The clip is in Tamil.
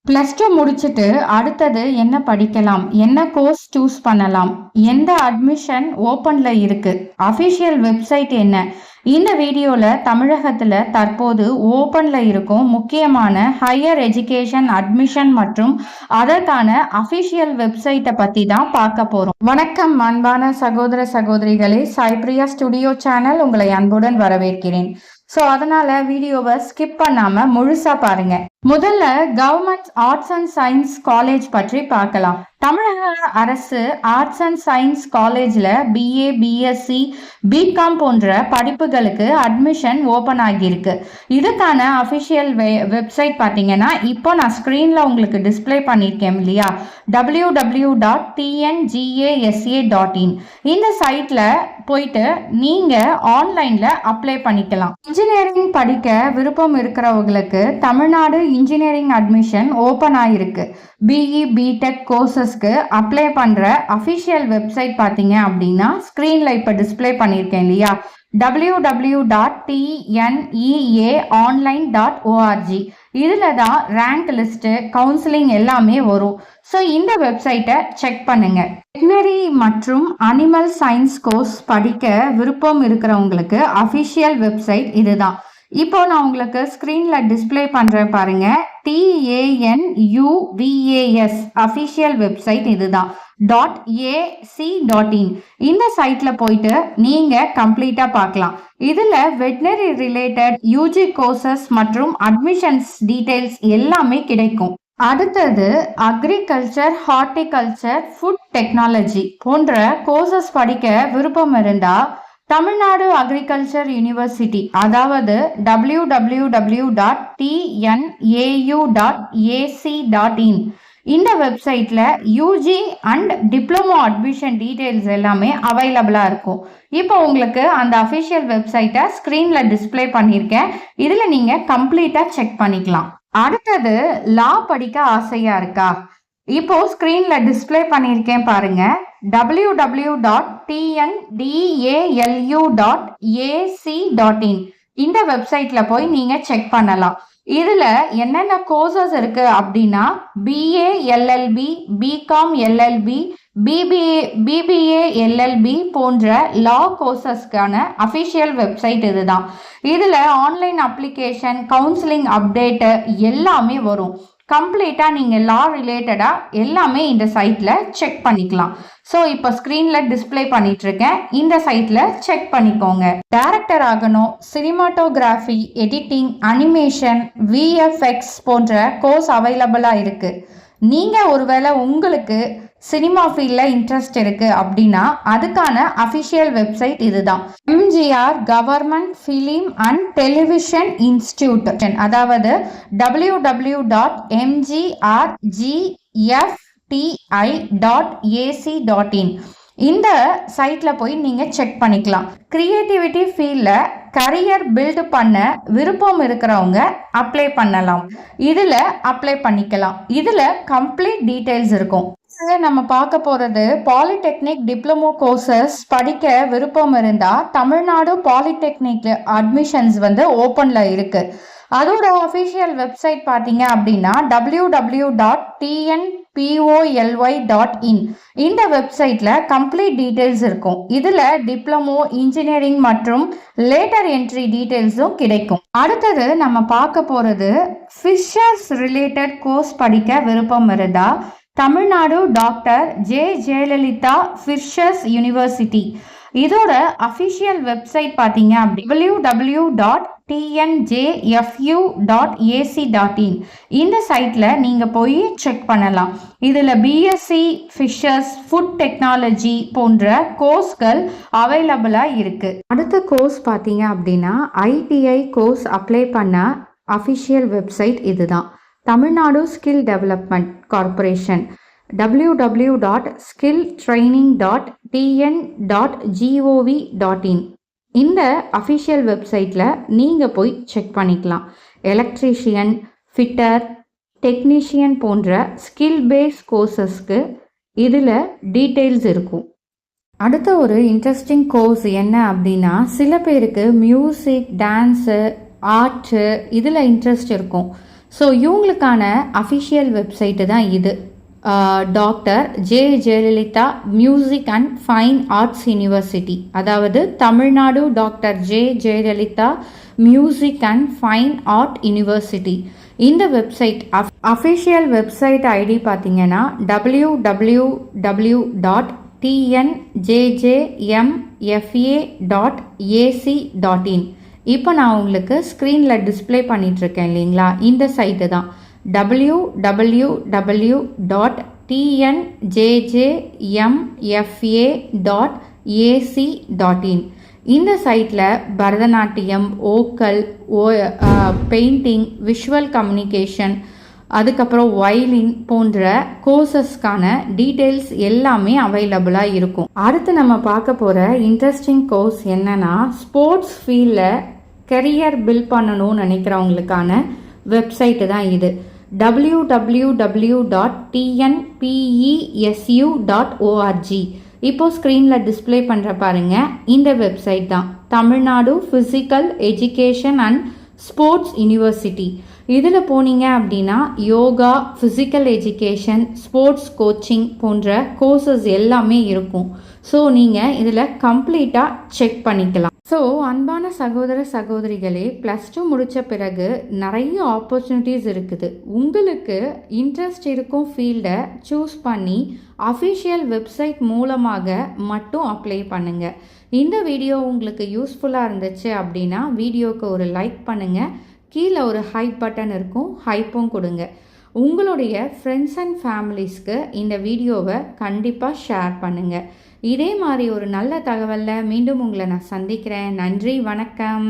+2 முடிச்சுட்டு அடுத்தது என்ன படிக்கலாம், என்ன கோர்ஸ் சூஸ் பண்ணலாம், எந்த அட்மிஷன் ஓப்பன்ல இருக்கு, அஃபிஷியல் வெப்சைட் என்ன, இந்த வீடியோவில் தமிழகத்தில் தற்போது ஓப்பன்ல இருக்கும் முக்கியமான ஹையர் எஜுகேஷன் அட்மிஷன் மற்றும் அதற்கான அஃபிஷியல் வெப்சைட்டை பற்றி தான் பார்க்க போகிறோம். வணக்கம் அன்பான சகோதர சகோதரிகளே, சாய்பிரியா ஸ்டுடியோ சேனல் உங்களை அன்புடன் வரவேற்கிறேன். ஸோ அதனால வீடியோவை ஸ்கிப் பண்ணாம முழுசா பாருங்க. முதல்ல government arts and science college பற்றி பார்க்கலாம். தமிழக அரசு ஆர்ட்ஸ் அண்ட் சயின்ஸ் காலேஜில் பிஏ, பிஎஸ்சி, பிகாம் போன்ற படிப்புகளுக்கு அட்மிஷன் ஓப்பன் ஆகியிருக்கு. இதுக்கான அஃபிஷியல் வெப்சைட் பார்த்தீங்கன்னா இப்போ நான் ஸ்க்ரீனில் உங்களுக்கு டிஸ்பிளே பண்ணியிருக்கேன் இல்லையா, www.tngasa.in. இந்த சைட்டில் போயிட்டு நீங்கள் ஆன்லைனில் அப்ளை பண்ணிக்கலாம். இன்ஜினியரிங் படிக்க விருப்பம் இருக்கிறவங்களுக்கு தமிழ்நாடு இன்ஜினியரிங் அட்மிஷன் ஓப்பன் ஆகிருக்கு. பிஇ, பிடெக் கோர்சஸ்க்கு அப்ளை பண்ணுற அஃபிஷியல் வெப்சைட் பார்த்தீங்க அப்படின்னா ஸ்க்ரீனில் இப்போ டிஸ்பிளே பண்ணியிருக்கேன் இல்லையா, www.tneaonline.org. இதில் தான் ரேங்க் லிஸ்ட்டு, கவுன்சிலிங் எல்லாமே வரும். ஸோ இந்த வெப்சைட்டை செக் பண்ணுங்க. வெட்டினரி மற்றும் அனிமல் சயின்ஸ் கோர்ஸ் படிக்க விருப்பம் இருக்கிறவங்களுக்கு அஃபிஷியல் வெப்சைட் இதுதான். இப்போ நான் உங்களுக்கு ஸ்க்ரீனில் டிஸ்பிளே பண்ணுறேன் பாருங்க, TANUVAS அஃபிஷியல் வெப்சைட் இதுதான் .ac.in. இந்த சைட்டில் போயிட்டு நீங்கள் கம்ப்ளீட்டாக பார்க்கலாம். இதில் வெட்டினரி ரிலேட்டட் யூஜி கோர்சஸ் மற்றும் அட்மிஷன்ஸ் டீட்டெயில்ஸ் எல்லாமே கிடைக்கும். அடுத்தது அக்ரிகல்ச்சர், ஹார்டிகல்ச்சர், ஃபுட் டெக்னாலஜி போன்ற கோர்சஸ் படிக்க விருப்பம் இருந்தால் தமிழ்நாடு அக்ரிகல்ச்சர் யூனிவர்சிட்டி, அதாவது www.tnau.ac.in இந்த வெப்சைட்டில் UG and diploma admission details எல்லாமே அவைலபிளாக இருக்கும். இப்போ உங்களுக்கு அந்த அஃபிஷியல் வெப்சைட்டை ஸ்க்ரீனில் டிஸ்பிளே பண்ணியிருக்கேன். இதில் நீங்கள் கம்ப்ளீட்டாக செக் பண்ணிக்கலாம். அடுத்தது லா படிக்க ஆசையாக இருக்கா? இப்போ ஸ்க்ரீனில் டிஸ்பிளே பண்ணியிருக்கேன் பாருங்க, www.tndalU.ac.in இந்த வெப்சைட்டில் போய் நீங்கள் செக் பண்ணலாம். இதில் என்னென்ன கோர்சஸ் இருக்குது அப்படின்னா BA LLB, BCom LLB, BBA LLB போன்ற லா கோர்சஸ்க்கான அஃபிஷியல் வெப்சைட் இதுதான். இதில் ஆன்லைன் அப்ளிகேஷன், கவுன்சிலிங் அப்டேட்டு எல்லாமே வரும். கம்ப்ளீட்டாக நீங்கள் லா ரிலேட்டடாக எல்லாமே இந்த சைட்டில் செக் பண்ணிக்கலாம். ஸோ இப்போ ஸ்க்ரீனில் டிஸ்பிளே பண்ணிகிட்ருக்கேன், இந்த சைட்டில் செக் பண்ணிக்கோங்க. டைரக்டர் ஆகணும், சினிமாட்டோகிராஃபி, எடிட்டிங், அனிமேஷன், விஎஃப்எக்ஸ் போன்ற கோர்ஸ் அவைலபிளாக இருக்குது. நீங்கள் ஒருவேளை உங்களுக்கு சினிமா ஃபீல்டில் இன்ட்ரெஸ்ட் இருக்குது அப்படின்னா அதுக்கான அஃபிஷியல் வெப்சைட் இதுதான். MGR government film and television institute, அதாவது www.mgrgfti.ac.in இந்த சைட்டில் போய் நீங்கள் செக் பண்ணிக்கலாம். கிரியேட்டிவிட்டி ஃபீல்டில் கரியர் பில்டு பண்ண விருப்பம் இருக்கிறவங்க அப்ளை பண்ணலாம். இதில் அப்ளை பண்ணிக்கலாம். இதில் கம்ப்ளீட் டீட்டெயில்ஸ் இருக்கும். நம்ம பார்க்க போகிறது பாலிடெக்னிக் டிப்ளமோ கோர்சஸ் படிக்க விருப்பம் இருந்தால் தமிழ்நாடு பாலிடெக்னிக் அட்மிஷன்ஸ் ஓப்பனில் இருக்குது. அதோட அஃபிஷியல் வெப்சைட் பார்த்தீங்க அப்படின்னா www.tnpoly.in இந்த வெப்சைட்டில் கம்ப்ளீட் டீட்டெயில்ஸ் இருக்கும். இதில் டிப்ளமோ, இன்ஜினியரிங் மற்றும் லேட்டர் என்ட்ரி டீட்டெயில்ஸும் கிடைக்கும். அடுத்தது நம்ம பார்க்க போகிறது ஃபிஷர்ஸ் ரிலேட்டட் கோர்ஸ் படிக்க விருப்பம் இருந்தால் Tamil Nadu doctor J Jayalalithaa Fisher's university இதோட அஃபிஷியல் வெப்சைட் பார்த்தீங்க அப்படி www.tnjfu.ac.in இந்த சைட்டில் நீங்கள் போய் செக் பண்ணலாம். இதில் பிஎஸ்சி ஃபிஷர்ஸ், ஃபுட் டெக்னாலஜி போன்ற கோர்ஸ்கள் அவைலபிளாக இருக்குது. அடுத்த கோர்ஸ் பார்த்தீங்க அப்படின்னா ஐடிஐ கோர்ஸ் அப்ளை பண்ண அஃபிஷியல் வெப்சைட் இதுதான். Tamil Nadu skill development corporation, www.skilltraining.tn.gov.in இந்த அஃபிஷியல் வெப்சைட்டில் நீங்கள் போய் செக் பண்ணிக்கலாம். எலக்ட்ரீஷியன், ஃபிட்டர், டெக்னீஷியன் போன்ற ஸ்கில் பேஸ் கோர்சஸ்க்கு இதில் டீட்டெயில்ஸ் இருக்கும். அடுத்த ஒரு இன்ட்ரெஸ்டிங் கோர்ஸ் என்ன அப்படின்னா, சில பேருக்கு மியூசிக், டான்ஸு, ஆர்ட்டு இதில் இன்ட்ரெஸ்ட் இருக்கும். ஸோ இவங்களுக்கான அஃபிஷியல் வெப்சைட்டு தான் இது. Doctor J Jayalalithaa music and fine arts university, அதாவது Tamil Nadu doctor J Jayalalithaa music and fine art university. இந்த வெப்சைட் அஃபிஷியல் வெப்சைட் ஐடி பார்த்தீங்கன்னா www.tnjjmfa.ac.in. இப்போ நான் உங்களுக்கு ஸ்க்ரீனில் டிஸ்பிளே பண்ணிகிட்ருக்கேன் இல்லைங்களா, இந்த சைட்டு தான் www.tnjjmfa.ac.in. இந்த சைட்டில் பரதநாட்டியம், ஓக்கல், பெயிண்டிங், விஷுவல் கம்யூனிகேஷன், அதுக்கப்புறம் வயலின் போன்ற கோர்சஸ்க்கான டீட்டெயில்ஸ் எல்லாமே அவைலபிளாக இருக்கும். அடுத்து நம்ம பார்க்க போகிற இன்ட்ரெஸ்டிங் கோர்ஸ் என்னன்னா, ஸ்போர்ட்ஸ் ஃபீல்டில் கெரியர் பில்ட் பண்ணணும்னு நினைக்கிறவங்களுக்கான வெப்சைட்டு தான் இது. www.tnpesu.org. இப்போ ஸ்க்ரீனில் டிஸ்பிளே பண்ணுற பாருங்க, இந்த வெப்சைட் தான் Tamil Nadu physical education and sports university. இதில் போனீங்க அப்படின்னா yoga, physical education, sports coaching போன்ற கோர்சஸ் எல்லாமே இருக்கும். ஸோ நீங்கள் இதில் கம்ப்ளீட்டாக செக் பண்ணிக்கலாம். ஸோ அன்பான சகோதர சகோதரிகளே, +2 முடித்த பிறகு நிறைய ஆப்பர்ச்சுனிட்டிஸ் இருக்குது. உங்களுக்கு இன்ட்ரெஸ்ட் இருக்கும் ஃபீல்டை சூஸ் பண்ணி அஃபிஷியல் வெப்சைட் மூலமாக மட்டும் அப்ளை பண்ணுங்கள். இந்த வீடியோ உங்களுக்கு யூஸ்ஃபுல்லாக இருந்துச்சு அப்படின்னா வீடியோவுக்கு ஒரு லைக் பண்ணுங்கள். கீழே ஒரு ஹைப் பட்டன் இருக்கும், ஹைப்பும் கொடுங்க. உங்களுடைய ஃப்ரெண்ட்ஸ் அண்ட் ஃபேமிலிஸ்க்கு இந்த வீடியோவை கண்டிப்பாக ஷேர் பண்ணுங்கள். இதே மாதிரி ஒரு நல்ல தகவலில் மீண்டும் உங்களை நான் சந்திக்கிறேன். நன்றி, வணக்கம்.